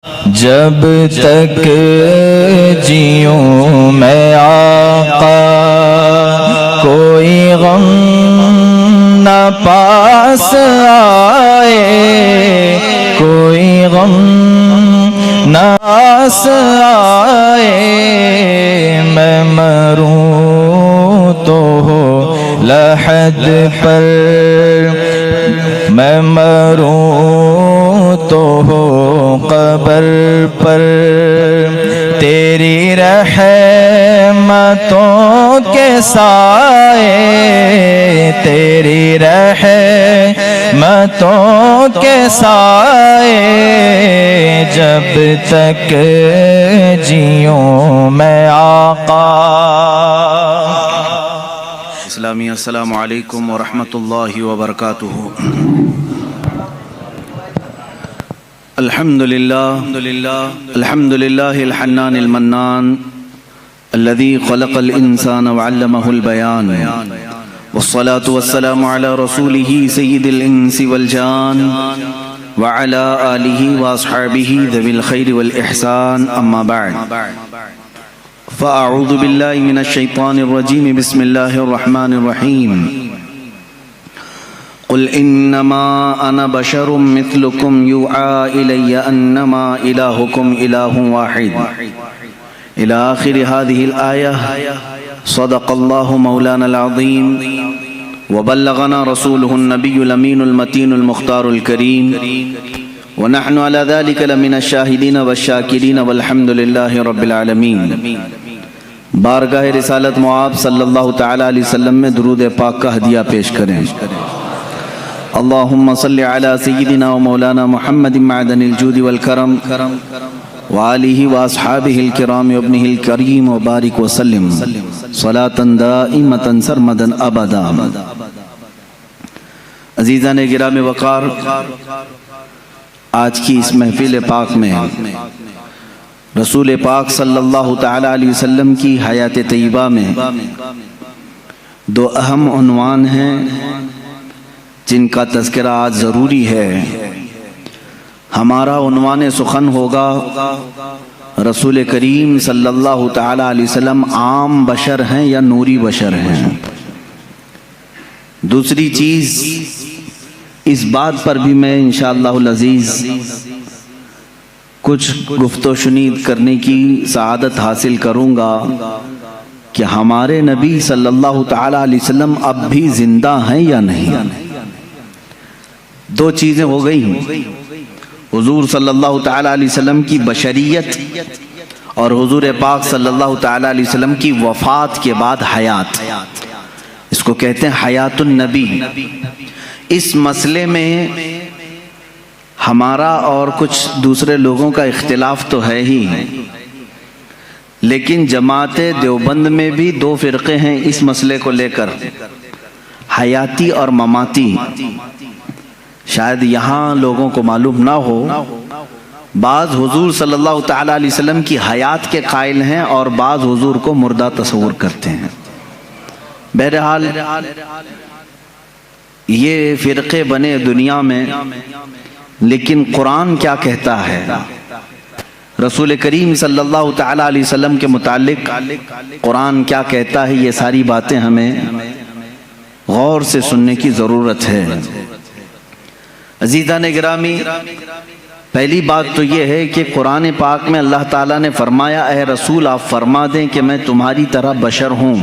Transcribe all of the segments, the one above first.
جب تک جیوں میں آقا کوئی غم نہ پاس آئے، کوئی غم نہ پاس آئے، میں مروں تو ہو لحد پر، میں مروں تو ہو قبر پر، تیری رحمتوں کے سائے، تیری رحمتوں کے سائے، جب تک جیوں میں آقا۔ اسلامی السلام علیکم ورحمۃ اللہ وبرکاتہ۔ الحمد للہ الحنان المنان الذي خلق الانسان وعلمه البيان، والصلاة والسلام على رسوله سيد الانس والجان وعلى آله واصحابه ذوي الخير والإحسان، اما بعد فأعوذ بالله من الشيطان الرجيم، بسم الله الرحمن الرحيم، قل انما انا بشر مثلكم يوحى الي انما الهكم اله واحد الى اخر هذه الايه۔ صدق الله مولانا العظيم وبلغنا رسوله النبي الامين المتين المختار الكريم، ونحن على ذلك لمن الشاهدين والشاكرين والحمد لله رب العالمين۔ بارگاہ رسالت معاب صلی اللہ تعالی علیہ وسلم میں درود پاک کا ہدیہ پیش کریں۔ اللہم صلی علی سیدنا و مولانا محمد معدن الجود والکرم وآلہ واصحابہ الکرام وابنہ الکریم وبارک وسلم صلاة دائمة سرمدا ابدا۔ عزیزان گرامی وقار، آج کی اس محفل پاک میں رسول پاک صلی اللہ تعالی علیہ وسلم کی حیات طیبہ میں دو اہم عنوان ہیں جن کا تذکرہ آج ضروری ہے۔ ہمارا عنوان سخن ہوگا رسول کریم صلی اللہ تعالی علیہ وسلم عام بشر ہیں یا نوری بشر ہیں۔ دوسری چیز، اس بات پر بھی میں انشاءاللہ العزیز کچھ گفت و شنید کرنے کی سعادت حاصل کروں گا کہ ہمارے نبی صلی اللہ تعالی علیہ وسلم اب بھی زندہ ہیں یا نہیں۔ دو چیزیں ہو گئی، حضور صلی اللہ تعالی علیہ وسلم کی بشریت اور حضور پاک صلی اللہ تعالی علیہ وسلم کی وفات کے بعد حیات، اس کو کہتے ہیں حیات النبی۔ اس مسئلے میں ہمارا اور کچھ دوسرے لوگوں کا اختلاف تو ہے ہی، لیکن جماعت دیوبند میں بھی دو فرقے ہیں اس مسئلے کو لے کر، حیاتی اور مماتی۔ شاید یہاں لوگوں کو معلوم نہ ہو، بعض حضور صلی اللہ تعالی علیہ وسلم کی حیات کے قائل ہیں اور بعض حضور کو مردہ تصور کرتے ہیں۔ بہرحال یہ فرقے بنے دنیا میں، لیکن قرآن کیا کہتا ہے، رسول کریم صلی اللہ تعالی علیہ وسلم کے متعلق قرآن کیا کہتا ہے، یہ ساری باتیں ہمیں غور سے سننے کی ضرورت ہے۔ عزیزان گرامی، پہلی بات تو یہ ہے کہ قرآن پاک میں اللہ تعالیٰ نے فرمایا اے رسول آپ فرما دیں کہ میں تمہاری طرح بشر ہوں،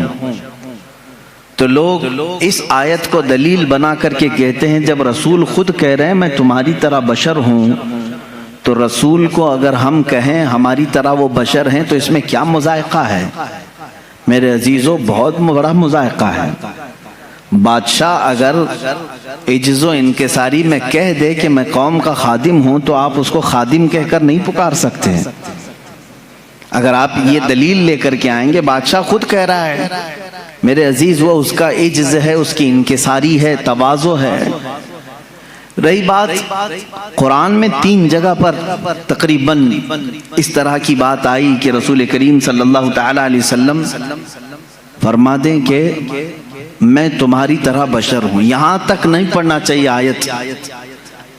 تو لوگ اس آیت کو دلیل بنا کر کے کہتے ہیں جب رسول خود کہہ رہے ہیں میں تمہاری طرح بشر ہوں، تو رسول کو اگر ہم کہیں ہماری طرح وہ بشر ہیں تو اس میں کیا مذائقہ ہے؟ میرے عزیزو، بہت بڑا مذائقہ ہے۔ بادشاہ اگر عجز و انکساری میں کہہ دے کہ میں قوم کا خادم ہوں تو آپ اس کو خادم کہہ کر نہیں پکار سکتے۔ اگر آپ یہ دلیل لے کر کے آئیں گے بادشاہ خود کہہ رہا ہے، میرے عزیز وہ اس کا عجز ہے، اس کی انکساری ہے، تواضع ہے۔ رہی بات قرآن میں 3 جگہ پر تقریباً اس طرح کی بات آئی کہ رسول کریم صلی اللہ تعالی علیہ وسلم فرما دیں کہ میں تمہاری طرح بشر ہوں۔ یہاں تک نہیں پڑھنا چاہیے آیت،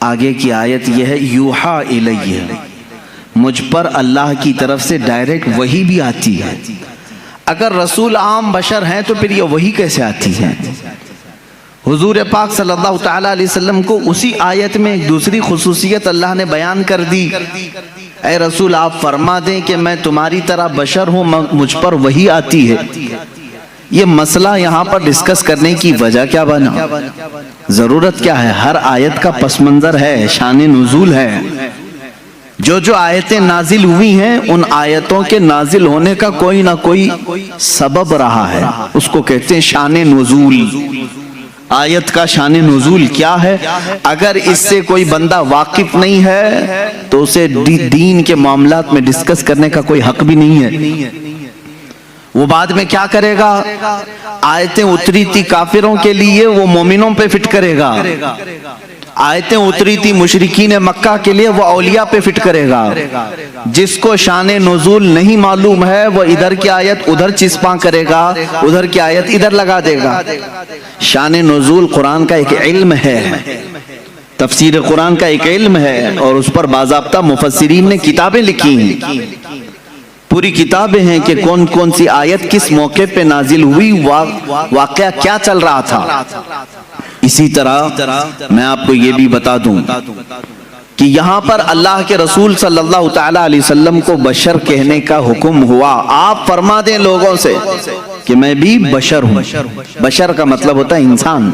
آگے کی آیت یہ ہے یوحا الیہ، مجھ پر اللہ کی طرف سے ڈائریکٹ وحی بھی آتی ہے۔ اگر رسول عام بشر ہیں تو پھر یہ وحی کیسے آتی ہے؟ حضور پاک صلی اللہ تعالیٰ علیہ وسلم کو اسی آیت میں ایک دوسری خصوصیت اللہ نے بیان کر دی، اے رسول آپ فرما دیں کہ میں تمہاری طرح بشر ہوں، مجھ پر وحی آتی ہے۔ یہ مسئلہ یہاں پر ڈسکس کرنے کی وجہ کیا بنا؟ ضرورت کیا ہے؟ ہر آیت کا پس منظر ہے، شان نزول ہے۔ جو آیتیں نازل ہوئی ہیں ان آیتوں کے نازل ہونے کا کوئی نہ کوئی سبب رہا ہے، اس کو کہتے ہیں شان نزول۔ آیت کا شان نزول کیا ہے؟ اگر اس سے کوئی بندہ واقف نہیں ہے تو اسے دین کے معاملات میں ڈسکس کرنے کا کوئی حق بھی نہیں ہے۔ وہ بعد میں کیا کرے گا؟ آیتیں اتری تھی کافروں کے لیے، وہ مومنوں پہ فٹ کرے گا۔ آیتیں اتری تھی مشرکین مکہ کے لیے، وہ اولیاء پہ فٹ کرے گا۔ جس کو شان نزول نہیں معلوم ہے وہ ادھر کی آیت ادھر چسپاں کرے گا، ادھر کی آیت ادھر لگا دے گا۔ شان نزول قرآن کا ایک علم ہے، تفسیر قرآن کا ایک علم ہے، اور اس پر باضابطہ مفسرین نے کتابیں لکھی ہیں، پوری کتابیں ہیں کہ کون کون سی آیت کس موقع پہ نازل ہوئی، واقعہ کیا چل رہا تھا۔ اسی طرح میں آپ کو یہ بھی بتا دوں کہ یہاں پر اللہ کے رسول صلی اللہ تعالیٰ علیہ وسلم کو بشر کہنے کا حکم ہوا۔ آپ فرما دیں لوگوں سے کہ میں بھی بشر ہوں۔ بشر کا مطلب ہوتا ہے انسان،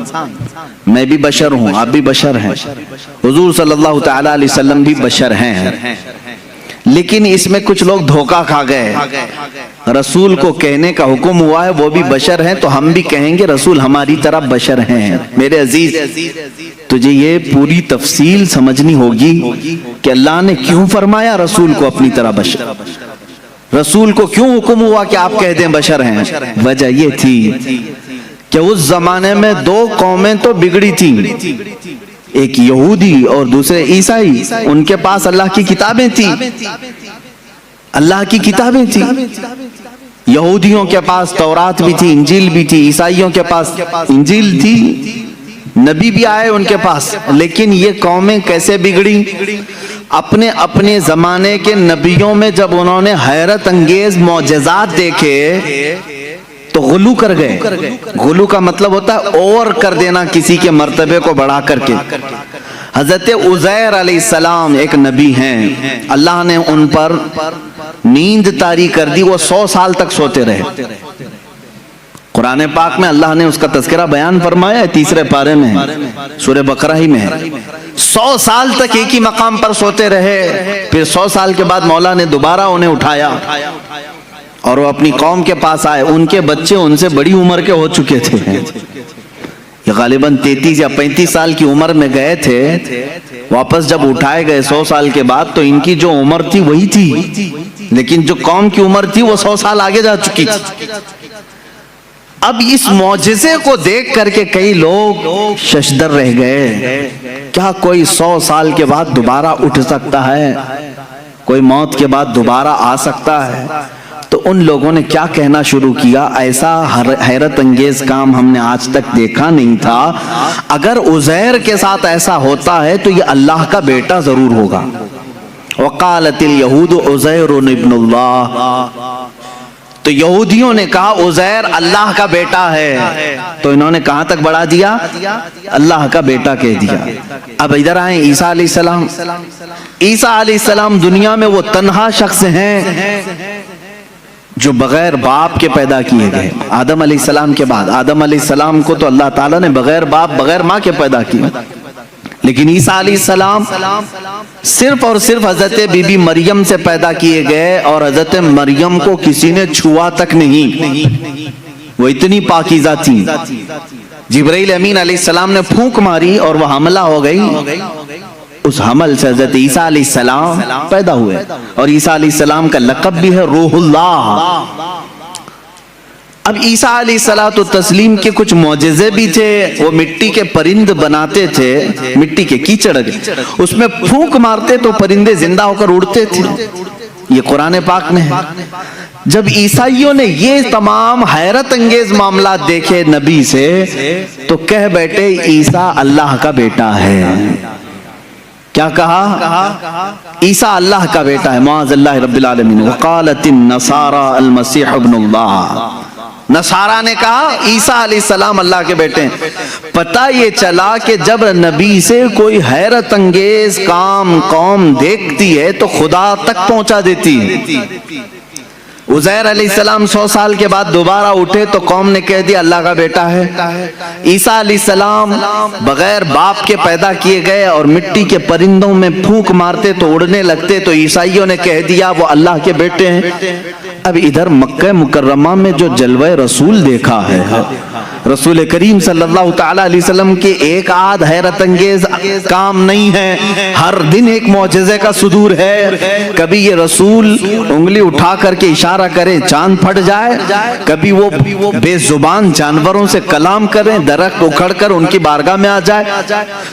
میں بھی بشر ہوں، آپ بھی بشر ہیں، حضور صلی اللہ تعالیٰ علیہ وسلم بھی بشر ہیں۔ لیکن اس میں کچھ لوگ دھوکہ کھا گئے، رسول کو کہنے کا حکم ہوا ہے وہ بھی بشر ہیں تو ہم بھی کہیں گے رسول ہماری طرح بشر ہیں۔ میرے عزیز، تجھے یہ پوری تفصیل سمجھنی ہوگی کہ اللہ نے کیوں فرمایا رسول کو اپنی طرح بشر، رسول کو کیوں حکم ہوا کہ آپ کہہ دیں بشر ہیں۔ وجہ یہ تھی کہ اس زمانے میں دو قومیں تو بگڑی تھیں، ایک یہودی اور دوسرے عیسائی۔ ان کے پاس اللہ کی کتابیں تھیں، اللہ کی کتابیں تھیں۔ یہودیوں کے پاس تورات بھی تھی، انجیل بھی تھی، عیسائیوں کے پاس انجیل تھی، نبی بھی آئے ان کے پاس۔ لیکن یہ قومیں کیسے بگڑی؟ اپنے اپنے زمانے کے نبیوں میں جب انہوں نے حیرت انگیز معجزات دیکھے تو غلو کر گئے۔ غلو کا مطلب ہوتا ہے اور کر دینا، کسی کے مرتبے کو بڑھا کر کے۔ حضرت عزیر علیہ السلام ایک نبی ہیں، اللہ نے ان پر نیند طاری کر دی، وہ 100 سال تک سوتے رہے۔ قرآن پاک میں اللہ نے اس کا تذکرہ بیان فرمایا ہے، 3 پارے میں، سورہ بقرہ ہی میں ہے۔ 100 سال تک ایک ہی مقام پر سوتے رہے، پھر 100 سال کے بعد مولا نے دوبارہ انہیں اٹھایا اور وہ اپنی قوم کے پاس آئے۔ ان کے بچے ان سے بڑی عمر کے ہو چکے تھے، یہ غالباً 33 یا 35 سال کی عمر میں گئے تھے۔ واپس جب اٹھائے گئے 100 سال کے بعد تو ان کی جو عمر تھی وہی تھی، لیکن جو قوم کی عمر تھی وہ 100 سال آگے جا چکی تھی۔ اب اس معجزے کو دیکھ کر کے کئی لوگ ششدر رہ گئے، کیا کوئی 100 سال کے بعد دوبارہ اٹھ سکتا ہے؟ کوئی موت کے بعد دوبارہ آ سکتا ہے؟ تو ان لوگوں نے کیا کہنا شروع کیا، ایسا حیرت انگیز کام ہم نے آج تک دیکھا نہیں تھا۔ اگر عزیر کے ساتھ ایسا ہوتا ہے تو یہ اللہ کا بیٹا ضرور ہوگا۔ وقالت الیہود عزیر ابن اللہ، تو یہودیوں نے کہا عزیر اللہ کا بیٹا ہے، تو انہوں نے کہاں تک بڑھا دیا؟ اللہ کا بیٹا کہہ دیا۔ اب ادھر آئیں عیسیٰ علیہ السلام۔ عیسیٰ علیہ السلام دنیا میں وہ تنہا شخص ہیں جو بغیر باپ کے پیدا کیے گئے۔ آدم علیہ السلام کے بعد، آدم علیہ السلام کو تو اللہ تعالیٰ نے بغیر باپ بغیر ماں کے پیدا کیا، لیکن عیسیٰ علیہ السلام صرف اور صرف حضرت بی بی مریم سے پیدا کیے گئے، اور حضرت مریم کو کسی نے چھوا تک نہیں، وہ اتنی پاکیزہ تھی۔ جبرائیل امین علیہ السلام نے پھونک ماری اور وہ حملہ ہو گئی، اس حمل سے حضرت عیسیٰ علیہ السلام پیدا ہوئے، اور عیسیٰ علیہ السلام کا لقب بھی ہے روح اللہ۔ اب عیسیٰ علیہ السلام کے کچھ معجزے بھی تھے، وہ مٹی کے پرند بناتے تھے، مٹی کے کیچڑ اس میں پھونک مارتے تو پرندے زندہ ہو کر اڑتے تھے، یہ قرآن پاک میں ہے۔ جب عیسائیوں نے یہ تمام حیرت انگیز معاملات دیکھے نبی سے تو کہہ بیٹھے عیسیٰ اللہ کا بیٹا ہے۔ کیا کہا؟ عیسیٰ اللہ کا بیٹا ہے، معاذ اللہ رب العالمین۔ وقالت النصارى المسیح ابن اللہ، نصارہ نے کہا عیسیٰ علیہ السلام اللہ کے بیٹے ہیں۔ پتہ یہ چلا کہ جب نبی سے کوئی حیرت انگیز کام قوم دیکھتی ہے تو خدا تک پہنچا دیتی ہے۔ عزیر علیہ السلام 100 سال کے بعد دوبارہ اٹھے تو قوم نے کہہ دیا اللہ کا بیٹا ہے۔ عیسیٰ علیہ السلام بغیر باپ کے پیدا کیے گئے اور مٹی کے پرندوں میں پھونک مارتے تو اڑنے لگتے، تو عیسائیوں نے کہہ دیا وہ اللہ کے بیٹے ہیں۔ اب ادھر مکہ مکرمہ میں جو جلوہ رسول دیکھا ہے، رسول کریم صلی اللہ تعالی علیہ وسلم کے ایک آدھ حیرت انگیز کام نہیں ہے، ہر دن ایک معجزے کا صدور ہے۔ کبھی یہ رسول انگلی اٹھا کر کے اشارہ کریں چاند پھٹ جائے، کبھی وہ بے زبان جانوروں سے کلام کریں درخت اکھڑ کر ان کی بارگاہ میں آ جائے۔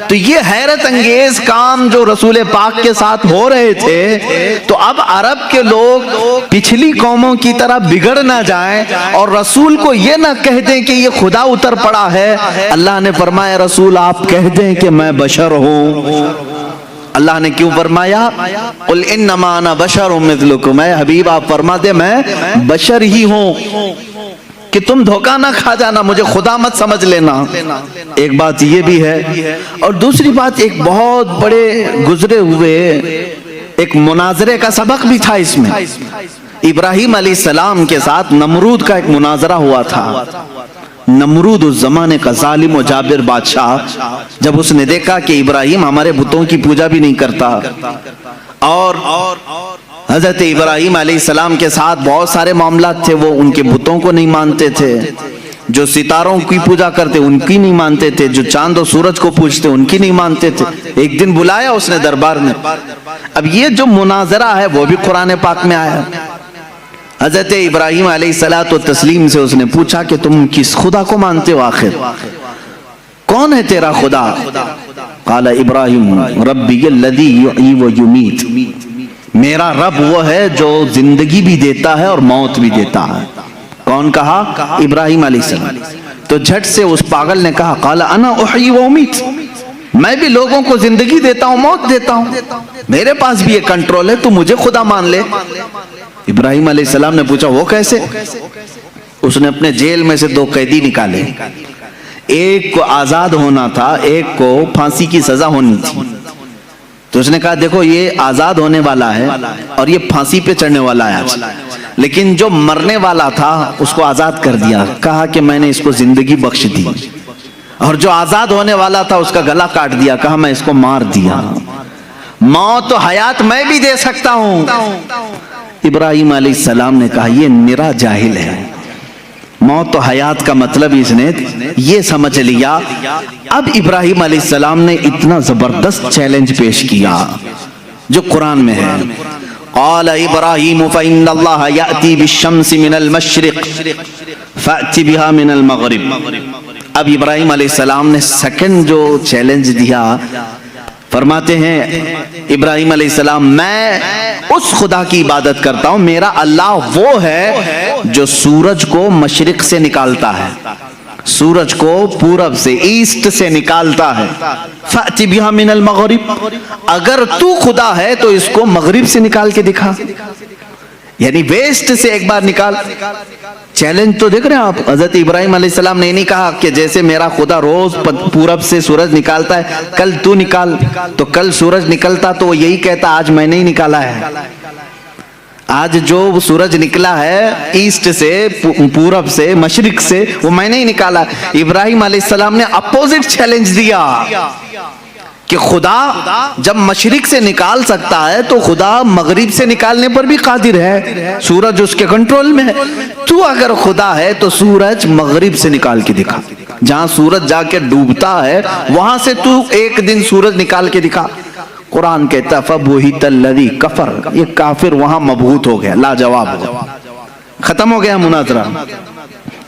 تو یہ حیرت انگیز کام جو رسول پاک کے ساتھ ہو رہے تھے، تو اب عرب کے لوگ پچھلی قوموں کی طرح بگڑ نہ جائیں اور رسول کو یہ نہ کہہ دیں کہ یہ خدا اتر پڑا ہے۔ اللہ نے فرمایا رسول آپ کہہ دیں کہ میں بشر ہوں۔ اللہ نے کیوں فرمایا؟ قل انما انا بشر مثلکم، اے حبیب آپ فرما دے میں بشر ہی ہوں، کہ تم دھوکہ نہ کھا جانا، مجھے خدا مت سمجھ لینا۔ ایک بات یہ بھی ہے، اور دوسری بات ایک بہت بڑے گزرے ہوئے ایک مناظرے کا سبق بھی تھا اس میں۔ ابراہیم علیہ السلام کے ساتھ نمرود کا ایک مناظرہ ہوا تھا۔ نمرود اس زمانے کا ظالم و جابر بادشاہ، جب اس نے دیکھا کہ ابراہیم ہمارے بتوں کی پوجا بھی نہیں کرتا، اور حضرت ابراہیم علیہ السلام کے ساتھ بہت سارے معاملات تھے، وہ ان کے بتوں کو نہیں مانتے تھے، جو ستاروں کی پوجا کرتے ان کی نہیں مانتے تھے، جو چاند و سورج کو پوجتے ان کی نہیں مانتے تھے۔ ایک دن بلایا اس نے دربار میں۔ اب یہ جو مناظرہ ہے وہ بھی قرآن پاک میں آیا۔ حضرت ابراہیم علیہ الصلوۃ والتسلیم سے اس نے پوچھا کہ تم کس خدا کو مانتے ہو، آخر کون ہے تیرا خدا؟ قال ابراہیم ربی الذی یحیی و یمیت، میرا رب وہ ہے جو زندگی بھی دیتا ہے اور موت بھی دیتا ہے۔ کون کہا؟ ابراہیم علیہ السلام۔ تو جھٹ سے اس پاگل نے کہا قال انا احیی و امیت، میں بھی لوگوں کو زندگی دیتا ہوں موت دیتا ہوں، میرے پاس بھی یہ کنٹرول ہے، تو مجھے خدا مان لے۔ ابراہیم علیہ السلام نے پوچھا وہ کیسے؟ اس نے اپنے جیل میں سے 2 قیدی نکالے، ایک کو آزاد ہونا تھا، ایک کو پھانسی کی سزا ہونی تھی۔ تو اس نے کہا دیکھو یہ آزاد ہونے والا ہے اور یہ پھانسی پہ چڑھنے والا ہے، لیکن جو مرنے والا تھا اس کو آزاد کر دیا، کہا کہ میں نے اس کو زندگی بخش دی، اور جو آزاد ہونے والا تھا اس کا گلا کاٹ دیا، کہا میں اس کو مار دیا۔ موت و حیات میں بھی دے سکتا ہوں۔ ابراہیم علیہ السلام نے کہا یہ نرا جاہل ہے، موت و حیات کا مطلب اس نے یہ سمجھ لیا۔ اب ابراہیم علیہ السلام نے اتنا زبردست چیلنج پیش کیا جو قرآن میں ہے۔ قال ابراہیم فإن اللہ یأتی بالشمس من المشرق فأتی بها من المغرب۔ اب ابراہیم علیہ السلام نے سیکنڈ جو چیلنج دیا، فرماتے ہیں ابراہیم علیہ السلام میں اس خدا کی عبادت کرتا ہوں، میرا اللہ وہ ہے جو سورج کو مشرق سے نکالتا ہے، سورج کو پورب سے ایسٹ سے نکالتا ہے۔ فأتی بها من المغرب، اگر تو خدا ہے تو اس کو مغرب سے نکال کے دکھا، یعنی ویسٹ سے ایک بار نکال۔ چیلنج تو دیکھ رہے ہیں آپ، حضرت ابراہیم علیہ السلام نے نہیں کہا کہ جیسے میرا خدا روز پورب سے سورج نکالتا ہے کل تو نکال، تو کل سورج نکلتا تو وہ یہی کہتا آج میں نے ہی نکالا ہے، آج جو سورج نکلا ہے ایسٹ سے پورب سے مشرق سے وہ میں نے ہی نکالا۔ ابراہیم علیہ السلام نے اپوزٹ چیلنج دیا کہ خدا جب مشرق سے نکال سکتا ہے تو خدا مغرب سے نکالنے پر بھی قادر ہے، سورج اس کے کنٹرول میں ہے، تو اگر خدا ہے تو سورج مغرب سے نکال کے دکھا، جہاں سورج جا کے ڈوبتا ہے وہاں سے تو ایک دن سورج نکال کے دکھا۔ قرآن کہتا فَبُهِتَ الَّذِي كَفَرَ، یہ کافر وہاں مبہوت ہو گیا، لاجواب ہو گیا، ختم ہو گیا مناظرہ۔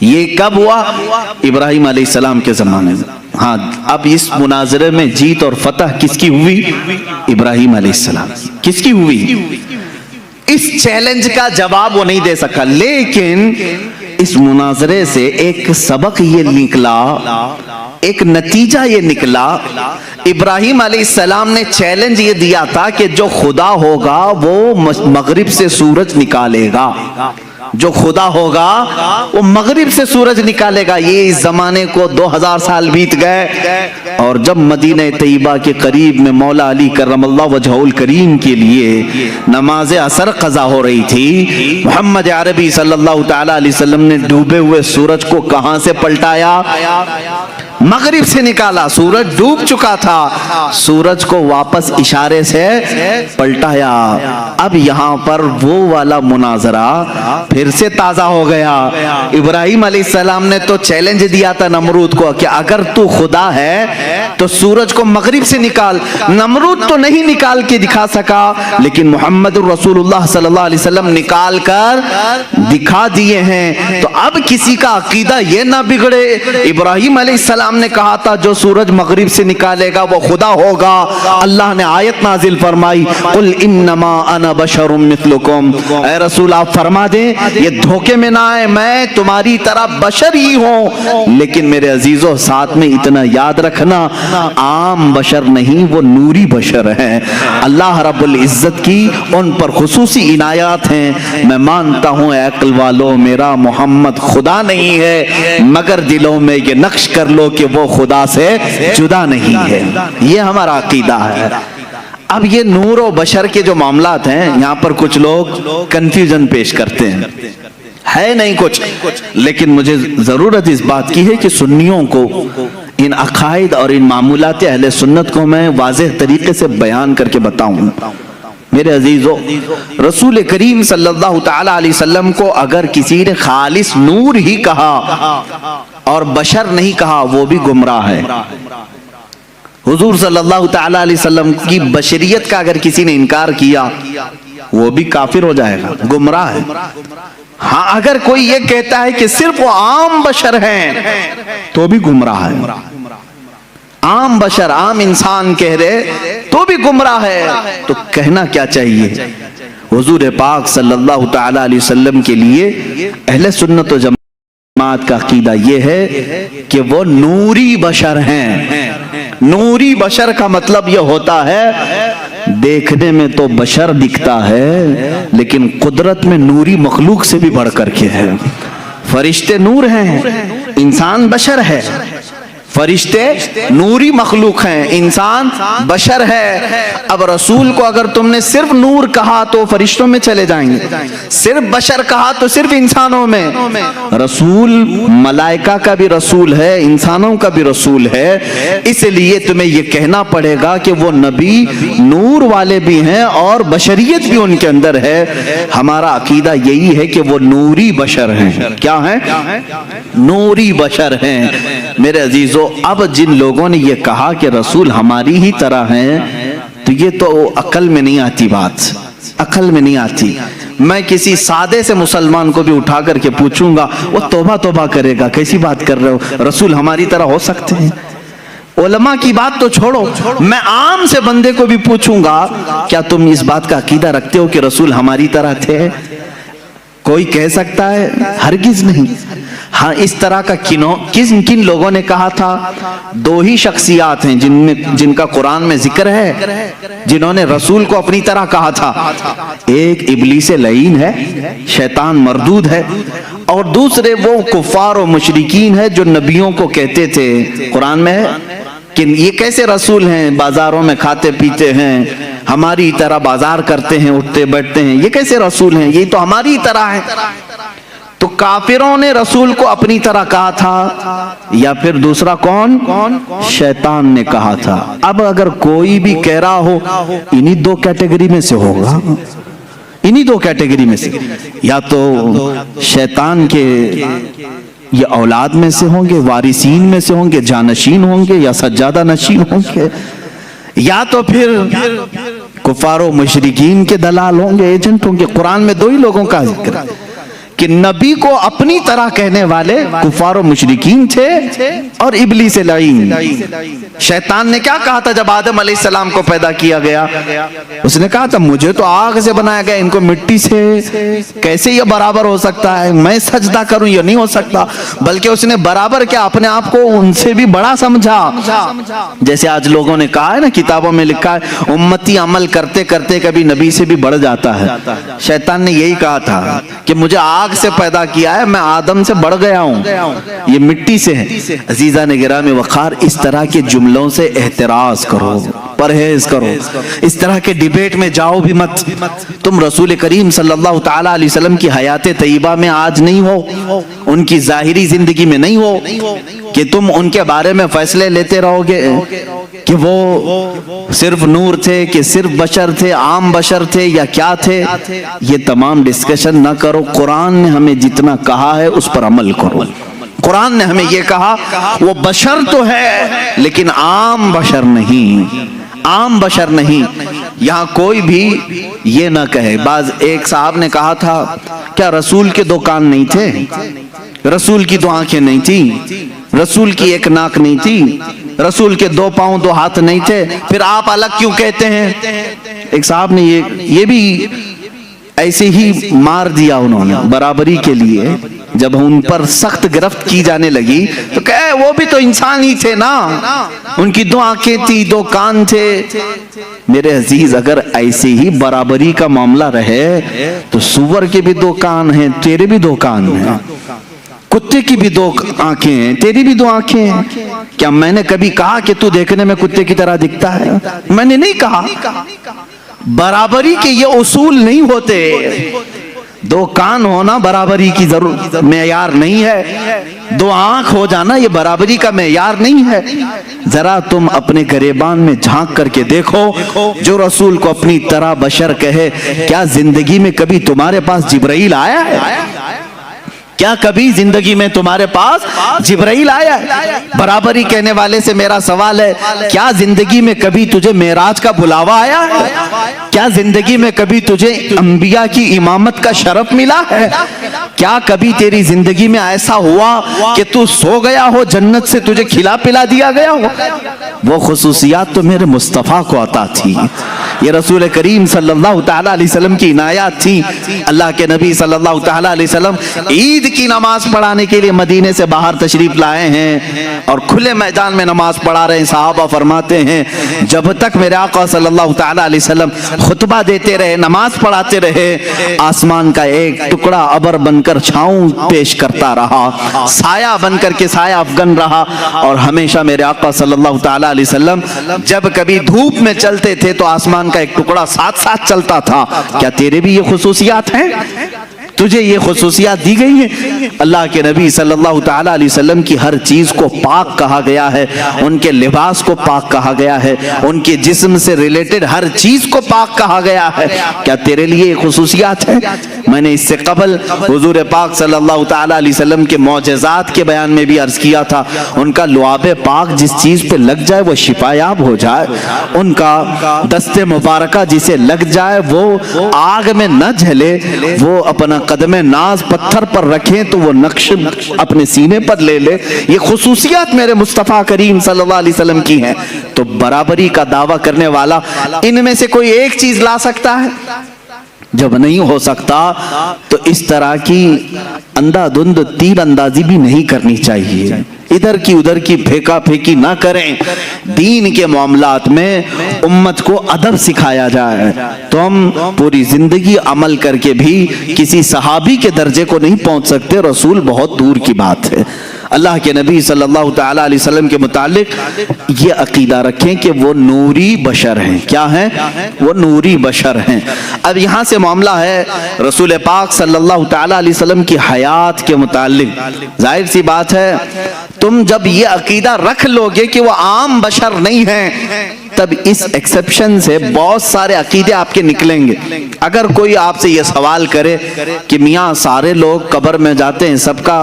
یہ کب ہوا؟ ابراہیم علیہ السلام کے زمانے میں۔ ہاں اب اس مناظرے میں جیت اور فتح کس کی ہوئی؟ ابراہیم علیہ السلام۔ کس کی ہوئی؟ اس چیلنج کا جواب وہ نہیں دے سکا، لیکن اس مناظرے سے ایک سبق یہ نکلا ایک نتیجہ یہ نکلا، ابراہیم علیہ السلام نے چیلنج یہ دیا تھا کہ جو خدا ہوگا وہ مغرب سے سورج نکالے گا، جو خدا ہوگا وہ مغرب سے سورج نکالے گا۔ یہ اس زمانے کو 2000 سال بیت گئے، اور جب مدینہ طیبہ کے قریب میں مولا علی کرم اللہ وجہہ الکریم کے لیے نماز عصر قضا ہو رہی تھی، محمد عربی صلی اللہ تعالی علیہ وسلم نے ڈوبے ہوئے سورج کو کہاں سے پلٹایا؟ مغرب سے نکالا۔ سورج ڈوب چکا تھا، سورج کو واپس اشارے سے پلٹایا۔ اب یہاں پر وہ والا مناظرہ پھر سے تازہ ہو گیا۔ ابراہیم علیہ السلام نے تو چیلنج دیا تھا نمرود کو کہ اگر تو خدا ہے تو سورج کو مغرب سے نکال۔ نمرود تو نہیں نکال کے دکھا سکا، لیکن محمد رسول اللہ صلی اللہ علیہ وسلم نکال کر دکھا دیے ہیں۔ تو اب کسی کا عقیدہ یہ نہ بگڑے۔ ابراہیم علیہ السلام نے کہا تھا جو سورج مغرب سے نکالے گا وہ خدا ہوگا، اللہ نے آیت نازل فرمائی، قل انما انا بشر مثلکم، اے رسول آپ فرما دیں یہ دھوکے میں نہ آئے، میں تمہاری طرح بشر ہی ہوں، لیکن میرے عزیزوں ساتھ میں اتنا یاد رکھنا عام بشر نہیں، وہ نوری بشر ہیں۔ اللہ رب العزت کی ان پر خصوصی عنایات ہیں۔ میں مانتا ہوں اے عقل والو میرا محمد خدا نہیں ہے، مگر دلوں میں یہ نقش کر لو کہ وہ خدا سے جدا نہیں ہے۔ یہ ہمارا عقیدہ ہے۔ اب یہ نور و بشر کے جو معاملات ہیں یہاں پر کچھ لوگ کنفیوژن پیش کرتے ہیں، ہے نہیں کچھ، لیکن مجھے ضرورت اس بات کی ہے کہ سنیوں کو ان عقائد اور ان معمولات اہل سنت کو میں واضح طریقے سے بیان کر کے بتاؤں۔ میرے عزیزو، رسول کریم صلی اللہ تعالی علیہ وسلم کو اگر کسی نے خالص نور ہی کہا اور بشر نہیں کہا وہ بھی گمراہ ہے۔ حضور صلی اللہ تعالی علیہ وسلم کی بشریت کا اگر کسی نے انکار کیا وہ بھی کافر ہو جائے گا، گمراہ ہے۔ ہاں اگر کوئی یہ کہتا ہے کہ صرف وہ عام بشر ہیں تو بھی گمراہ ہے۔ عام بشر، عام انسان کہہ رہے تو بھی گمراہ ہے۔ تو کہنا کیا چاہیے؟ حضور پاک صلی اللہ تعالی علیہ وسلم کے لیے اہل سنت و جماعت کا عقیدہ یہ ہے کہ وہ نوری بشر ہیں۔ نوری بشر کا مطلب یہ ہوتا ہے دیکھنے میں تو بشر دکھتا ہے لیکن قدرت میں نوری مخلوق سے بھی بڑھ کر کے ہے۔ فرشتے نور ہیں، انسان بشر ہے۔ فرشتے نوری مخلوق ہیں، انسان بشر ہے۔ اب رسول کو اگر تم نے صرف نور کہا تو فرشتوں میں چلے جائیں گے، صرف بشر کہا تو صرف انسانوں میں۔ رسول ملائکہ کا بھی رسول ہے، انسانوں کا بھی رسول ہے، اس لیے تمہیں یہ کہنا پڑے گا کہ وہ نبی نور والے بھی ہیں اور بشریت بھی ان کے اندر ہے۔ ہمارا عقیدہ یہی ہے کہ وہ نوری بشر ہیں۔ کیا ہیں؟ نوری بشر ہیں۔ میرے عزیزو، اب جن لوگوں نے یہ کہا کہ رسول ہماری ہی طرح ہیں تو یہ تو عقل میں نہیں آتی، بات عقل میں نہیں آتی۔ میں کسی سادے سے مسلمان کو بھی اٹھا کر کے پوچھوں گا وہ توبہ توبہ کرے گا، کیسی بات کر رہے ہو، رسول ہماری طرح ہو سکتے ہیں؟ علماء کی بات تو چھوڑو، میں عام سے بندے کو بھی پوچھوں گا کیا تم اس بات کا عقیدہ رکھتے ہو کہ رسول ہماری طرح تھے؟ کوئی کہہ سکتا ہے؟ ہرگز نہیں۔ ہاں اس طرح کا کن لوگوں نے کہا تھا؟ دو ہی شخصیات ہیں جن کا قرآن میں ذکر ہے جنہوں نے رسول کو اپنی طرح کہا تھا۔ ایک ابلیس لعین ہے، شیطان مردود ہے، اور دوسرے وہ کفار و مشرکین ہے جو نبیوں کو کہتے تھے، قرآن میں ہے کہ یہ کیسے رسول ہیں، بازاروں میں کھاتے پیتے ہیں، ہماری طرح بازار کرتے ہیں، اٹھتے بیٹھتے ہیں، یہ کیسے رسول ہیں، یہ تو ہماری طرح ہے۔ تو کافروں نے رسول کو اپنی طرح کہا تھا، یا پھر دوسرا کون؟ شیطان نے کہا تھا۔ اب اگر کوئی بھی کہہ رہا ہو انہی دو کیٹیگری میں سے ہوگا، انہی دو کیٹیگری میں سے، یا تو شیطان کے یہ اولاد میں سے ہوں گے، وارثین میں سے ہوں گے، جانشین ہوں گے، یا سجادہ نشین ہوں گے، یا تو پھر کفار و مشرکین کے دلال ہوں گے، ایجنٹ ہوں گے۔ قرآن میں دو ہی لوگوں کا ذکر ہے، کہ نبی کو اپنی طرح کہنے والے کفار و مشرکین تھے اور ابلیس لعین۔ شیطان نے کیا کہا تھا جب آدم علیہ السلام کو پیدا کیا گیا؟ اس نے کہا تھا مجھے تو آگ سے بنایا گیا، ان کو مٹی سے کیسے یہ برابر ہو سکتا ہے؟ میں سجدہ کروں یہ نہیں ہو سکتا۔ بلکہ اس نے برابر کیا، اپنے آپ کو ان سے بھی بڑا سمجھا۔ جیسے آج لوگوں نے کہا ہے نا، کتابوں میں لکھا ہے امتی عمل کرتے کرتے کبھی نبی سے بھی بڑھ جاتا ہے۔ شیطان نے یہی کہا تھا کہ مجھے آگ سے پیدا کیا ہے، میں آدم سے بڑھ گیا ہوں، یہ مٹی سے ہے۔ عزیزان گرامی وقار، اس طرح کے جملوں سے احتراز کرو، پرہیز کرو، اس طرح کے ڈیبیٹ میں جاؤ بھی مت۔ تم رسول کریم صلی اللہ تعالی علیہ وسلم کی حیات طیبہ میں آج نہیں ہو، ان کی ظاہری زندگی میں نہیں ہو کہ تم ان کے بارے میں فیصلے لیتے رہو گے کہ وہ صرف نور تھے، کہ صرف بشر تھے، عام بشر تھے یا کیا تھے۔ یہ تمام ڈسکشن نہ کرو، قرآن نے ہمیں جتنا کہا ہے اس پر عمل کرو۔ قرآن نے ہمیں یہ کہا وہ بشر تو ہے لیکن عام بشر نہیں، عام بشر نہیں۔ یہاں کوئی بھی یہ نہ کہے، بعض ایک صاحب نے کہا تھا کیا رسول کے دو کان نہیں تھے؟ رسول کی دو آنکھیں نہیں تھی؟ رسول کی ایک ناک نہیں تھی؟ رسول کے دو پاؤں دو ہاتھ نہیں تھے؟ پھر آپ الگ کیوں کہتے ہیں؟ ایک صاحب نے یہ بھی ایسے ہی مار دیا انہوں نے برابری کے لیے، جب ان پر سخت گرفت کی جانے لگی تو کہے وہ بھی تو انسان ہی تھے نا، ان کی دو آنکھیں تھی، دو کان تھے۔ میرے عزیز، اگر ایسے ہی برابری کا معاملہ رہے تو سور کے بھی دو کان ہیں، تیرے بھی دو کان ہیں، کتے کی بھی دو آنکھیں ہیں، تیری بھی دو آنکھیں ہیں۔ کیا میں نے کبھی کہا کہ تو دیکھنے میں کتے کی طرح دکھتا ہے؟ میں نے نہیں کہا۔ برابری کے یہ اصول نہیں ہوتے، دو کان ہونا برابری کی ضرورت معیار نہیں ہے، دو آنکھ ہو جانا یہ برابری کا معیار نہیں ہے۔ ذرا تم اپنے گریبان میں جھانک کر کے دیکھو، جو رسول کو اپنی طرح بشر کہے، کیا زندگی میں کبھی تمہارے پاس جبرائیل آیا ہے؟ کیا کبھی زندگی میں تمہارے پاس جبرائیل آیا ہے؟ برابری کہنے والے سے میرا سوال ہے، کیا زندگی میں کبھی تجھے معراج کا بلاوا آیا ہے؟ کیا زندگی میں کبھی تجھے انبیاء کی امامت کا شرف ملا ہے؟ کیا کبھی تیری زندگی میں ایسا ہوا کہ تو سو گیا ہو، جنت سے تجھے کھلا پلا دیا گیا ہو؟ وہ خصوصیات تو میرے مصطفیٰ کو عطا تھی، یہ رسول کریم صلی اللہ تعالی علیہ وسلم کی عنایات تھی۔ اللہ کے نبی صلی اللہ تعالی علیہ وسلم عید کی نماز پڑھانے کے لیے مدینے سے باہر تشریف لائے ہیں اور کھلے میدان میں نماز پڑھا رہے ہیں۔ صحابہ فرماتے ہیں جب تک میرے آقا صلی اللہ تعالی علیہ وسلم خطبہ دیتے رہے، نماز پڑھاتے رہے، آسمان کا ایک ٹکڑا ابر بن کر چھاؤں پیش کرتا رہا، سایہ بن کر کے سایہ افغن رہا، اور ہمیشہ میرے آقا صلی اللہ تعالی علیہ وسلم جب کبھی دھوپ میں چلتے تھے تو آسمان کا ایک ٹکڑا ساتھ ساتھ چلتا تھا۔ کیا تیرے بھی یہ خصوصیات ہیں؟ تجھے یہ خصوصیات دی گئی ہیں؟ اللہ کے نبی صلی اللہ تعالی علیہ وسلم کی ہر چیز کو پاک کہا گیا ہے، ان کے لباس کو پاک کہا گیا ہے، ان کے جسم سے ریلیٹڈ ہر چیز کو پاک کہا گیا ہے۔ کیا تیرے لیے یہ خصوصیات ہیں؟ میں نے اس سے قبل حضور پاک صلی اللہ تعالی علیہ وسلم کے معجزات کے بیان میں بھی عرض کیا تھا، ان کا لعاب پاک جس چیز پہ لگ جائے وہ شفایاب ہو جائے، ان کا دست مبارکہ جسے لگ جائے وہ آگ میں نہ جھلے، وہ اپنا قدم ناز پتھر پر رکھیں تو وہ نقش اپنے سینے پر لے لے۔ یہ خصوصیات میرے مصطفیٰ کریم صلی اللہ علیہ وسلم کی ہیں۔ تو برابری کا دعویٰ کرنے والا ان میں سے کوئی ایک چیز لا سکتا ہے؟ جب نہیں ہو سکتا تو اس طرح کی اندھا دھند تیر اندازی بھی نہیں کرنی چاہیے، ادھر کی ادھر کی پھینکا پھینکی نہ کریں۔ دین کے معاملات میں امت کو ادب سکھایا جائے تو ہم پوری زندگی عمل کر کے بھی کسی صحابی کے درجے کو نہیں پہنچ سکتے، رسول بہت دور کی بات ہے۔ اللہ کے نبی صلی اللہ تعالی علیہ وسلم کے متعلق یہ عقیدہ رکھیں کہ وہ نوری بشر ہیں۔ کیا ہیں؟ وہ نوری بشر ہیں۔ اب یہاں سے معاملہ ہے رسول پاک صلی اللہ تعالی علیہ وسلم کی حیات کے متعلق۔ ظاہر سی بات ہے تم جب یہ عقیدہ رکھ لو گے کہ وہ عام بشر نہیں ہیں، تب اس ایکسپشن سے بہت سارے عقیدے آپ کے نکلیں گے۔ اگر کوئی آپ سے یہ سوال کرے کہ میاں سارے لوگ قبر میں جاتے ہیں، سب کا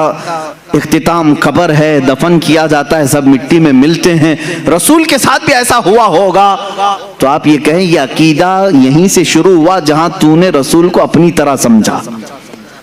اختتام قبر ہے، دفن کیا جاتا ہے، سب مٹی میں ملتے ہیں، رسول کے ساتھ بھی ایسا ہوا ہوگا، تو آپ یہ کہیں یہ عقیدہ یہیں سے شروع ہوا جہاں تو نے رسول کو اپنی طرح سمجھا۔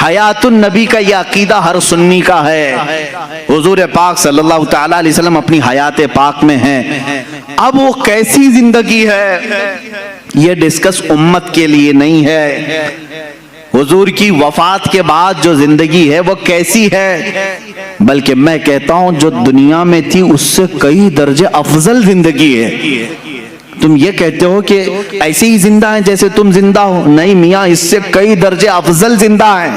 حیات النبی کا یہ عقیدہ ہر سنی کا ہے. حضور پاک صلی اللہ تعالیٰ علیہ وسلم اپنی حیات پاک میں ہیں. اب وہ کیسی زندگی ہے یہ ڈسکس امت کے لیے نہیں ہے. حضور کی وفات کے بعد جو زندگی ہے وہ کیسی ہے، بلکہ میں کہتا ہوں جو دنیا میں تھی اس سے کئی درجے افضل زندگی ہے. تم یہ کہتے ہو کہ ایسے ہی زندہ ہیں جیسے تم زندہ ہو، نہیں میاں، اس سے کئی درجے افضل زندہ ہیں.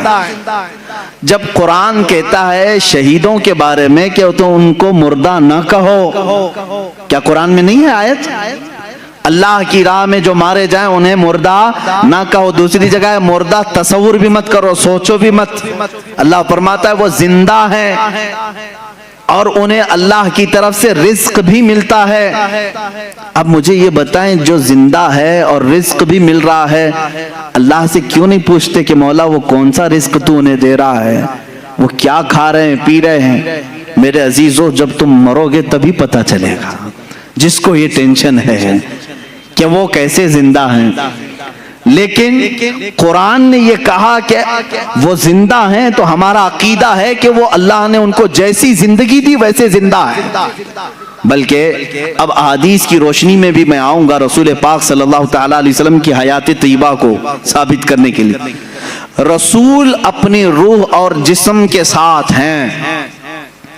جب قرآن کہتا ہے شہیدوں کے بارے میں کہ تو ان کو مردہ نہ کہو، کیا قرآن میں نہیں ہے آیت؟ اللہ کی راہ میں جو مارے جائیں انہیں مردہ نہ کہو. دوسری جگہ ہے مردہ تصور بھی مت کرو، سوچو بھی مت. اللہ فرماتا ہے وہ زندہ ہیں اور انہیں اللہ کی طرف سے رزق بھی ملتا ہے. اب مجھے یہ بتائیں جو زندہ ہے اور رزق بھی مل رہا ہے، اللہ سے کیوں نہیں پوچھتے کہ مولا وہ کون سا رزق تو انہیں دے رہا ہے، وہ کیا کھا رہے ہیں پی رہے ہیں؟ میرے عزیزو جب تم مرو گے تبھی پتہ چلے گا. جس کو یہ ٹینشن ہے کہ وہ کیسے زندہ ہیں، لیکن قرآن نے یہ کہا کہ وہ زندہ ہیں تو ہمارا عقیدہ ہے کہ وہ اللہ نے ان کو جیسی زندگی دی ویسے زندہ ہے. بلکہ اب احادیث کی روشنی میں بھی میں آؤں گا رسول پاک صلی اللہ تعالیٰ علیہ وسلم کی حیات طیبہ کو ثابت کرنے کے لیے. رسول اپنی روح اور جسم کے ساتھ ہیں.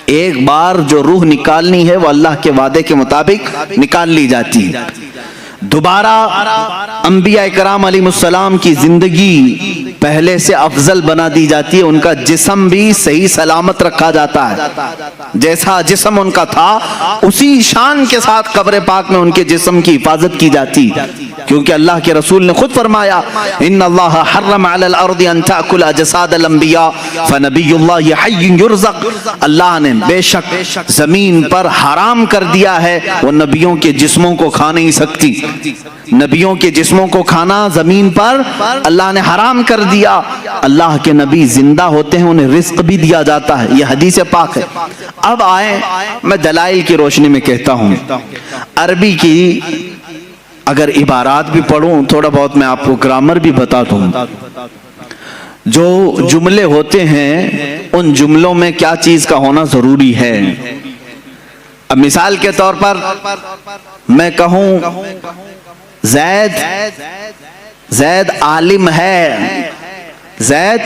ایک بار جو روح نکالنی ہے وہ اللہ کے وعدے کے مطابق نکال لی جاتی ہے. دوبارہ انبیاء کرام علیہ السلام کی زندگی پہلے سے افضل بنا دی جاتی ہے. ان کا جسم بھی صحیح سلامت رکھا جاتا ہے. جیسا جسم ان کا تھا اسی شان کے ساتھ قبر پاک میں ان کے جسم کی حفاظت کی جاتی، کیونکہ اللہ کے رسول نے خود فرمایا ان اللہ حرم علی الارض ان تاکل اجساد الانبیاء فنبی اللہ حی یرزق. اللہ نے بے شک زمین پر حرام کر دیا ہے وہ نبیوں کے جسموں کو کھا نہیں سکتی. نبیوں کے جسموں کو کھانا زمین پر اللہ نے حرام کر دیا. اللہ کے نبی زندہ ہوتے ہیں، انہیں رزق بھی دیا جاتا ہے. یہ حدیث پاک ہے. اب آئیں میں دلائل کی روشنی میں کہتا ہوں. عربی کی اگر عبارات بھی پڑھوں تھوڑا بہت میں آپ کو گرامر بھی بتا دوں. جو جملے ہوتے ہیں ان جملوں میں کیا چیز کا ہونا ضروری ہے. اب مثال کے طور پر میں کہوں زید عالم ہے، زید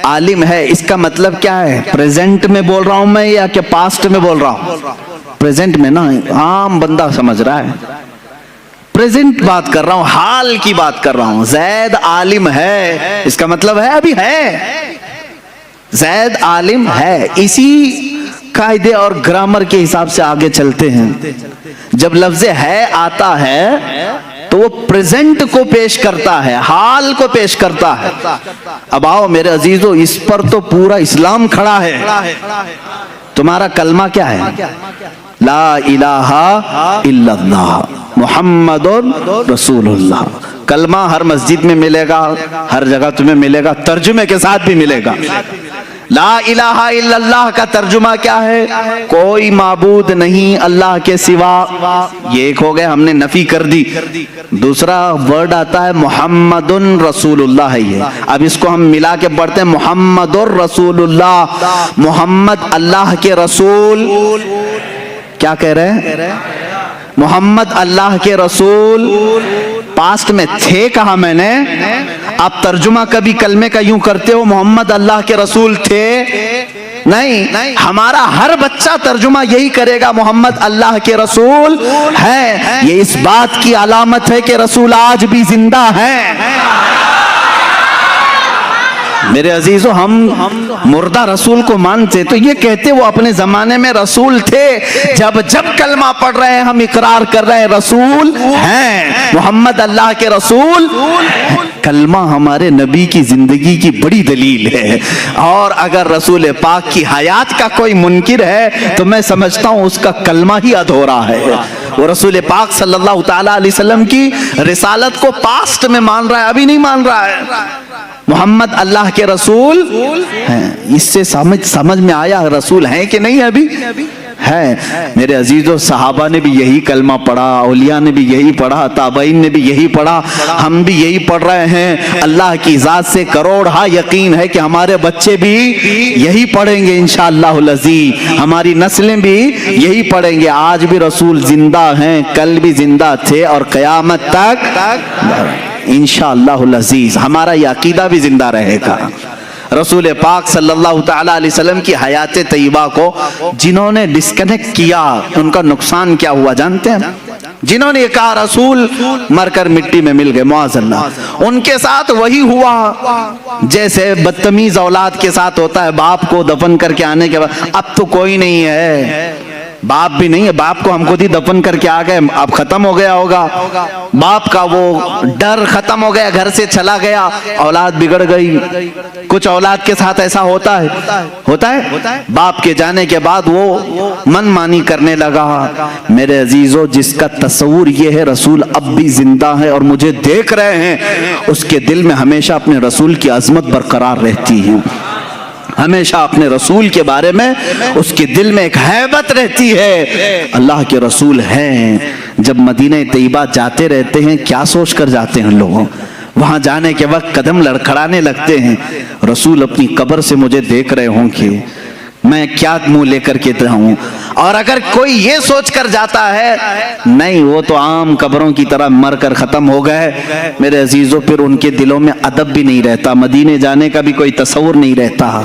عالم ہے، اس کا مطلب کیا ہے؟ پریزنٹ میں بول رہا ہوں میں یا کہ پاسٹ میں بول رہا ہوں؟ پریزنٹ میں نا، عام بندہ سمجھ رہا ہے. پریزنٹ بات کر رہا ہوں، حال کی بات کر رہا ہوں. زید عالم ہے اس کا مطلب ہے ابھی ہے، زید عالم ہے. اسی قاعدے اور گرامر کے حساب سے آگے چلتے ہیں. جب لفظ ہے آتا ہے تو وہ پریزنٹ کو پیش کرتا ہے، حال کو پیش کرتا ہے. اب آؤ میرے عزیزو، اس پر تو پورا اسلام کھڑا ہے. تمہارا کلمہ کیا ہے؟ لا الہ الا اللہ محمد رسول اللہ. کلمہ ہر مسجد میں ملے گا، ہر جگہ تمہیں ملے گا، ترجمے کے ساتھ بھی ملے گا. لا الہ الا اللہ کا ترجمہ کیا ہے؟ کوئی معبود نہیں اللہ کے سوا. یہ ایک ہو گئے، ہم نے نفی کر دی. دوسرا ورڈ آتا ہے محمد رسول اللہ ہے. یہ اب اس کو ہم ملا کے پڑھتے ہیں محمد رسول اللہ. محمد اللہ کے رسول. کیا کہہ رہے ہیں؟ محمد اللہ کے رسول. پاسٹ میں تھے کہا میں نے. آپ ترجمہ کبھی کلمے کا یوں کرتے ہو محمد اللہ کے رسول تھے؟ نہیں. ہمارا ہر بچہ ترجمہ یہی کرے گا محمد اللہ کے رسول ہے. یہ اس بات کی علامت ہے کہ رسول آج بھی زندہ ہیں. میرے عزیزو، ہم مردہ رسول کو مانتے تو یہ کہتے وہ اپنے زمانے میں رسول تھے. جب کلمہ پڑھ رہے ہیں ہم اقرار کر رہے ہیں رسول ہیں، محمد اللہ کے رسول. کلمہ ہمارے نبی کی زندگی کی بڑی دلیل ہے. اور اگر رسول پاک کی حیات کا کوئی منکر ہے تو میں سمجھتا ہوں اس کا کلمہ ہی ادھورا ہے. وہ رسول پاک صلی اللہ تعالیٰ علیہ وسلم کی رسالت کو پاسٹ میں مان رہا ہے، ابھی نہیں مان رہا ہے. محمد اللہ کے رسول ہیں. اس سے سمجھ میں آیا رسول ہیں کہ نہیں ابھی؟ ہے۔ میرے عزیزو، صحابہ نے بھی یہی کلمہ پڑھا، اولیاء نے بھی یہی پڑھا، تابعین نے بھی یہی پڑھا، ہم بھی یہی پڑھ رہے ہیں۔ اللہ کی ذات سے کروڑ یقین ہے کہ ہمارے بچے بھی یہی پڑھیں گے انشاءاللہ العزیز، ہماری نسلیں بھی یہی پڑھیں گے۔ آج بھی رسول زندہ ہیں، کل بھی زندہ تھے اور قیامت تک انشاءاللہ العزیز ہمارا یہ عقیدہ بھی زندہ رہے گا۔ رسول پاک صلی اللہ تعالیٰ علیہ وسلم کی حیات طیبہ کو جنہوں نے ڈسکنیکٹ کیا ان کا نقصان کیا ہوا جانتے ہیں؟ جنہوں نے کہا رسول مر کر مٹی میں مل گئے، معاذ اللہ، ان کے ساتھ وہی ہوا جیسے بدتمیز اولاد کے ساتھ ہوتا ہے۔ باپ کو دفن کر کے آنے کے بعد اب تو کوئی نہیں ہے، باپ بھی نہیں ہے، باپ کو ہم خود ہی دفن کر کے آ گئے، اب ختم ہو گیا ہوگا، باپ کا وہ ڈر ختم ہو گیا، گھر سے چلا گیا، اولاد بگڑ گئی۔ کچھ اولاد کے ساتھ ایسا ہوتا ہے باپ کے جانے کے بعد وہ من مانی کرنے لگا۔ میرے عزیزو، جس کا تصور یہ ہے رسول اب بھی زندہ ہے اور مجھے دیکھ رہے ہیں، اس کے دل میں ہمیشہ اپنے رسول کی عظمت برقرار رہتی ہے، ہمیشہ اپنے رسول کے بارے میں اس کے دل میں ایک ہیبت رہتی ہے۔ اللہ کے رسول ہیں، جب مدینہ طیبہ جاتے رہتے ہیں کیا سوچ کر جاتے ہیں لوگوں، وہاں جانے کے وقت قدم لڑکھڑانے لگتے ہیں، رسول اپنی قبر سے مجھے دیکھ رہے ہوں کہ میں کیا منہ لے کر کے رہوں۔ اور اگر کوئی یہ سوچ کر جاتا ہے نہیں وہ تو عام قبروں کی طرح مر کر ختم ہو گئے، میرے عزیزوں پھر ان کے دلوں میں ادب بھی نہیں رہتا، مدینے جانے کا بھی کوئی تصور نہیں رہتا۔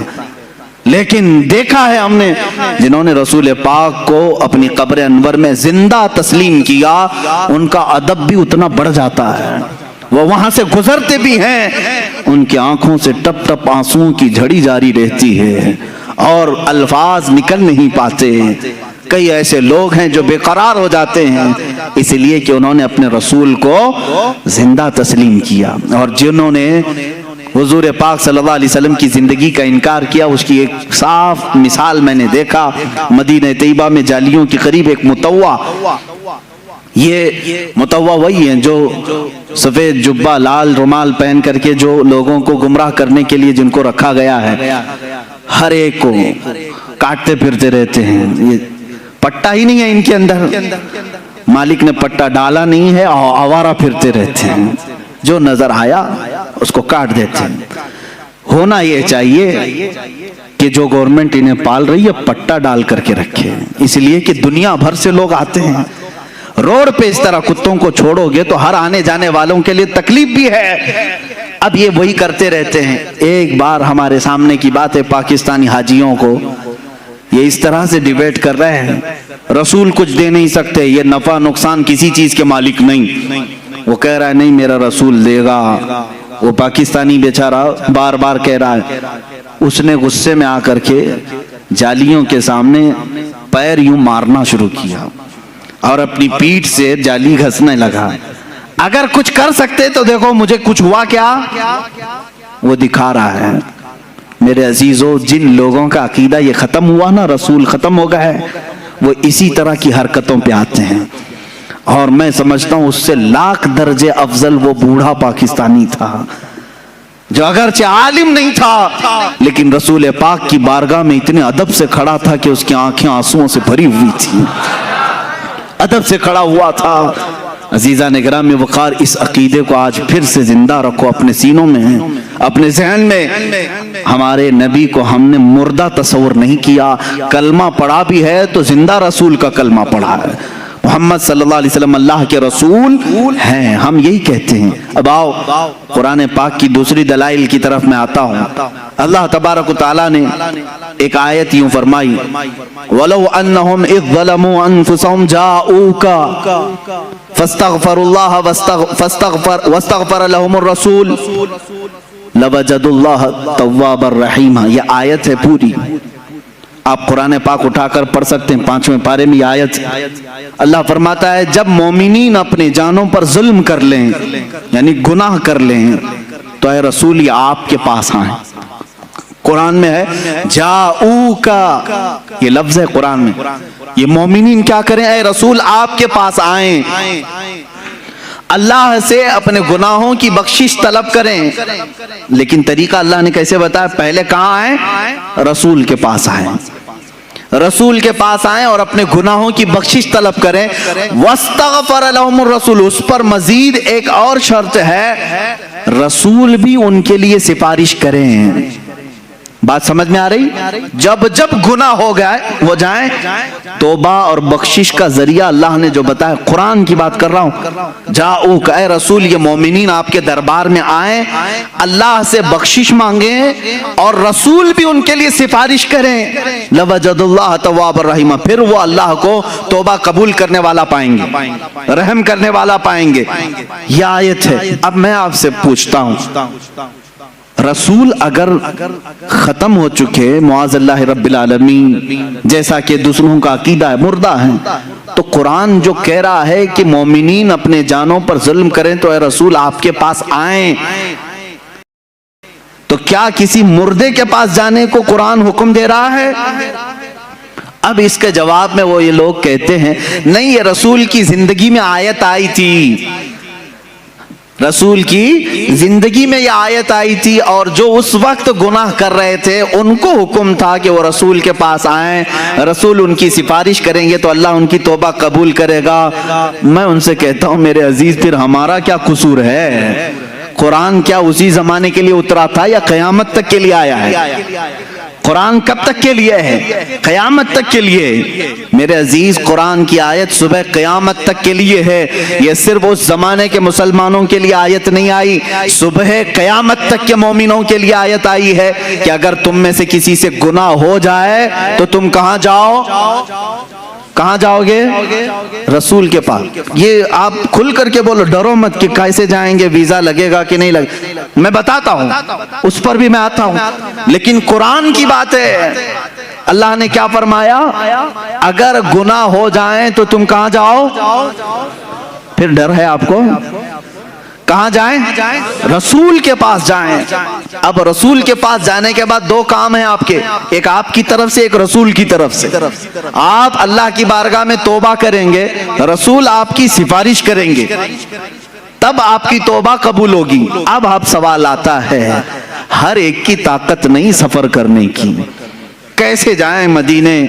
لیکن دیکھا ہے ہم نے جنہوں نے رسول پاک کو اپنی قبر انور میں زندہ تسلیم کیا، ان کا ادب بھی اتنا بڑھ جاتا ہے، وہ وہاں سے گزرتے بھی ہیں، ان کی آنکھوں سے ٹپ ٹپ آنسوں کی جھڑی جاری رہتی ہے اور الفاظ نکل نہیں پاتے۔ کئی ایسے لوگ ہیں جو بے قرار ہو جاتے ہیں اس لیے کہ انہوں نے اپنے رسول کو زندہ تسلیم کیا، اور جنہوں نے حضور پاک صلی اللہ علیہ وسلم کی زندگی کا انکار کیا اس کی ایک صاف مثال میں نے دیکھا مدینہ طیبہ میں جالیوں کے قریب ایک متوع۔ یہ متوع وہی ہیں جو سفید جبہ لال رومال پہن کر کے جو لوگوں کو گمراہ کرنے کے لیے جن کو رکھا گیا ہے، ہر ایک کو کاٹتے پھرتے رہتے ہیں، یہ پٹا ہی نہیں ہے ان کے اندر، مالک نے پٹا ڈالا نہیں ہے، آوارہ پھرتے رہتے ہیں، جو نظر آیا اس کو کاٹ دیتے ہیں۔ ہونا یہ چاہیے کہ جو گورنمنٹ انہیں پال رہی ہے پٹا ڈال کر کے رکھے، اس لیے کہ دنیا بھر سے لوگ آتے ہیں، روڈ پہ اس طرح کتوں کو چھوڑو گے تو ہر آنے جانے والوں کے لیے تکلیف بھی ہے۔ اب یہ وہی کرتے رہتے ہیں۔ ایک بار ہمارے سامنے کی بات ہے، پاکستانی حاجیوں کو یہ اس طرح سے ڈیبیٹ کر رہے ہیں، رسول کچھ دے نہیں سکتے، یہ نفع نقصان کسی چیز کے مالک نہیں، وہ کہہ رہا ہے نہیں میرا رسول دے گا، وہ پاکستانی بیچارہ بار بار کہہ رہا ہے۔ اس نے غصے میں آ کر کے جالیوں کے سامنے پیر یوں مارنا شروع کیا اور اپنی پیٹھ سے جالی گھسنے لگا۔ اگر کچھ کر سکتے تو دیکھو مجھے کچھ ہوا کیا، وہ دکھا رہا ہے۔ میرے عزیزو، جن لوگوں کا عقیدہ یہ ختم ہوا نا رسول ختم ہو گئے، وہ اسی طرح کی حرکتوں پہ آتے ہیں، اور میں سمجھتا ہوں اس سے لاکھ درجے افضل وہ بوڑھا پاکستانی تھا جو اگرچہ عالم نہیں تھا لیکن رسول پاک کی بارگاہ میں اتنے ادب سے کھڑا تھا کہ اس کی آنکھیں آنسوؤں سے بھری ہوئی تھی، ادب سے کھڑا ہوا تھا۔ عزیزان گرامی وقار، اس عقیدے کو آج پھر سے زندہ رکھو اپنے سینوں میں، اپنے ذہن میں۔ ہمارے نبی کو ہم نے مردہ تصور نہیں کیا، کلمہ پڑھا بھی ہے تو زندہ رسول کا کلمہ پڑھا ہے۔ محمد صلی اللہ علیہ وسلم اللہ کے رسول ہیں، ہم یہی کہتے ہیں۔ اب آؤ قرآن پاک کی دوسری دلائل کی طرف میں آتا ہوں۔ اللہ تبارک و تعالیٰ نے ایک آیت یوں فرمائی، وَلَوْ أَنَّهُمْ إِذْ ظَلَمُوا أَنفُسَهُمْ جَاءُوكَ فَاسْتَغْفَرُوا اللَّهَ وَاسْتَغْفَرَ لَهُمُ الرَّسُولُ لَوَجَدُوا اللَّهَ تَوَّابًا رَحِيمًا۔ یہ آیت ہے پوری، آپ قرآن پاک اٹھا کر پڑھ سکتے ہیں، 5ویں پارے میں یہ آیت۔ اللہ فرماتا ہے جب مومنین اپنے جانوں پر ظلم کر لیں یعنی گناہ کر لیں تو اے رسول یہ آپ کے پاس آئیں۔ قرآن میں ہے جاؤکا، یہ لفظ ہے قرآن میں، یہ مومنین کیا کریں؟ اے رسول آپ کے پاس آئیں، اللہ سے اپنے گناہوں کی بخشش طلب کریں۔ لیکن طریقہ اللہ نے کیسے بتایا؟ پہلے کہاں آئیں؟ رسول کے پاس آئیں۔ رسول کے پاس آئیں اور اپنے گناہوں کی بخشش طلب کریں. واستغفر لهم الرسول، اس پر مزید ایک اور شرط ہے، رسول بھی ان کے لیے سفارش کریں. بات سمجھ میں آ رہی؟ جب جب گناہ ہو جائیں توبہ اور بخشش کا ذریعہ اللہ نے جو بتایا، قرآن کی بات کر رہا ہوں. جاؤک، اے رسول، یہ مومنین آپ کے دربار میں آئیں، اللہ سے بخشش مانگیں اور رسول بھی ان کے لیے سفارش کریں. لوجد اللہ تواب الرحیم، پھر وہ اللہ کو توبہ قبول کرنے والا پائیں گے، رحم کرنے والا پائیں گے. یہ آیت ہے. اب میں آپ سے پوچھتا ہوں، رسول اگر ختم ہو چکے معاذ اللہ رب العالمین، جیسا کہ دوسروں کا عقیدہ ہے، مردہ ہیں، تو قرآن جو کہہ رہا ہے کہ مومنین اپنے جانوں پر ظلم کریں تو اے رسول آپ کے پاس آئیں، تو کیا کسی مردے کے پاس جانے کو قرآن حکم دے رہا ہے؟ اب اس کے جواب میں وہ یہ لوگ کہتے ہیں نہیں، یہ رسول کی زندگی میں آیت آئی تھی، رسول کی زندگی میں یہ آیت آئی تھی، اور جو اس وقت گناہ کر رہے تھے ان کو حکم تھا کہ وہ رسول کے پاس آئیں، رسول ان کی سفارش کریں گے تو اللہ ان کی توبہ قبول کرے گا. میں ان سے کہتا ہوں میرے عزیز، پھر ہمارا کیا قصور ہے؟ قرآن کیا اسی زمانے کے لیے اترا تھا یا قیامت تک کے لیے آیا ہے؟ قرآن کب تک کے لیے ہے؟ قیامت تک کے لیے. میرے عزیز، قرآن کی آیت صبح قیامت تک کے لیے ہے. یہ صرف اس زمانے کے مسلمانوں کے لیے آیت نہیں آئی، صبح قیامت تک کے مومنوں کے لیے آیت آئی ہے کہ اگر تم میں سے کسی سے گناہ ہو جائے تو تم کہاں جاؤ؟ کہاں جاؤ گے؟ رسول کے پاس. یہ آپ کھل کر کے بولو، ڈرو مت کہ کیسے جائیں گے، ویزا لگے گا کہ نہیں لگے، میں بتاتا ہوں، اس پر بھی میں آتا ہوں. لیکن قرآن کی بات ہے، اللہ نے کیا فرمایا؟ اگر گناہ ہو جائیں تو تم کہاں جاؤ؟ پھر ڈر ہے آپ کو؟ کہاں جائیں؟ رسول کے پاس جائیں. اب رسول کے پاس جانے کے بعد دو کام ہیں آپ کے، ایک آپ کی طرف سے، ایک رسول کی طرف سے. آپ اللہ کی بارگاہ میں توبہ کریں گے، رسول آپ کی سفارش کریں گے، تب آپ کی توبہ قبول ہوگی. اب آپ سوال آتا ہے، ہر ایک کی طاقت نہیں سفر کرنے کی، کیسے جائیں مدینے؟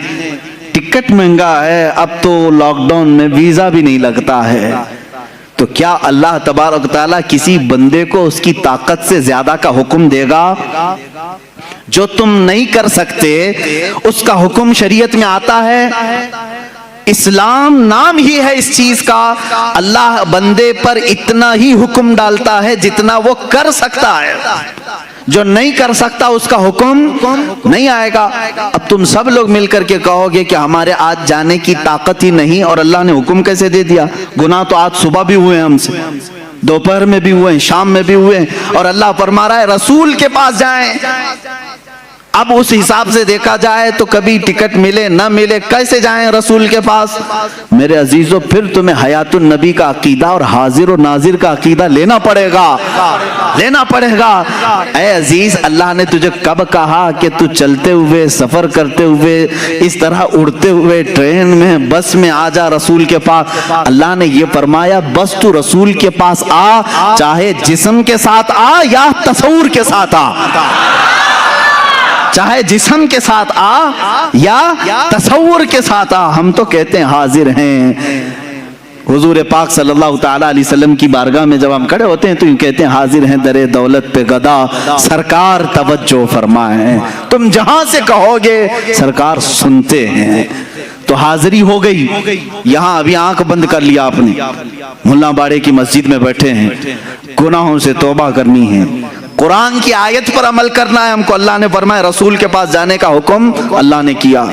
ٹکٹ مہنگا ہے، اب تو لاک ڈاؤن میں ویزا بھی نہیں لگتا ہے. تو کیا اللہ تبارک تعالیٰ کسی بندے کو اس کی طاقت سے زیادہ کا حکم دے گا؟ جو تم نہیں کر سکتے اس کا حکم شریعت میں آتا ہے. اسلام نام ہی ہے اس چیز کا، اللہ بندے پر اتنا ہی حکم ڈالتا ہے جتنا وہ کر سکتا ہے، جو نہیں کر سکتا اس کا حکم نہیں آئے گا. اب تم سب لوگ مل کر کے کہو گے کہ ہمارے آج جانے کی طاقت ہی نہیں، اور اللہ نے حکم کیسے دے دیا؟ گناہ تو آج صبح بھی ہوئے ہیں ہم سے، دوپہر میں بھی ہوئے ہیں، شام میں بھی ہوئے ہیں، اور اللہ فرما رہا ہے رسول کے پاس جائیں. اب اس حساب سے دیکھا جائے تو کبھی ٹکٹ ملے نہ ملے، کیسے جائیں رسول کے پاس؟ میرے عزیزو، پھر تمہیں حیات النبی کا عقیدہ اور حاضر و ناظر کا عقیدہ لینا پڑے گا، لینا پڑے گا. اے عزیز، اللہ نے تجھے کب کہا کہ تو چلتے ہوئے، سفر کرتے ہوئے، اس طرح اڑتے ہوئے، ٹرین میں، بس میں آ جا رسول کے پاس؟ اللہ نے یہ فرمایا بس تو رسول کے پاس آ، چاہے جسم کے ساتھ آ یا تصور کے ساتھ آ، چاہے جسم کے ساتھ آ یا تصور کے ساتھ آ. ہم تو کہتے ہیں حاضر ہیں. حضور پاک صلی اللہ تعالیٰ علیہ وسلم کی بارگاہ میں جب ہم کھڑے ہوتے ہیں تو یہ کہتے ہیں حاضر ہیں در دولت پہ گدا، سرکار توجہ فرمائیں. تم جہاں سے کہو گے سرکار سنتے ہیں. تو حاضری ہو گئی. یہاں ابھی آنکھ بند کر لیا آپ نے، ملا باڑے کی مسجد میں بیٹھے ہیں، گناہوں سے توبہ کرنی ہے، قرآن کی آیت پر عمل کرنا ہے ہم کو. اللہ نے فرمایا رسول کے پاس جانے کا حکم اللہ نے کیا.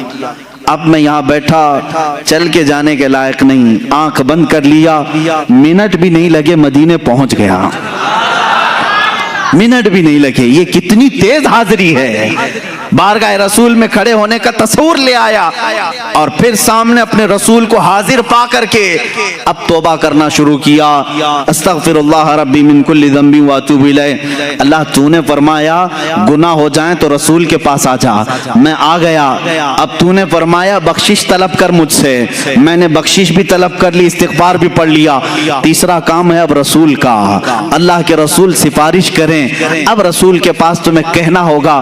اب میں یہاں بیٹھا، چل کے جانے کے لائق نہیں، آنکھ بند کر لیا، منٹ بھی نہیں لگے مدینے پہنچ گیا، منٹ بھی نہیں لگے. یہ کتنی تیز حاضری ہے. بارگاہ رسول میں کھڑے ہونے کا تصور لے آیا، اور پھر سامنے اپنے رسول کو حاضر پا کر کے اب توبہ کرنا شروع کیا. استغفر اللہ ربی من کل ذنب واتوب الیہ. اللہ تو نے فرمایا گناہ ہو جائیں تو رسول کے پاس آ جا، میں آ گیا. اب تو نے فرمایا بخشش طلب کر مجھ سے، میں نے بخشش بھی طلب کر لی، استغفار بھی پڑھ لیا. تیسرا کام ہے اب رسول کا. اللہ کے رسول سفارش کریں. اب رسول کے پاس تمہیں کہنا ہوگا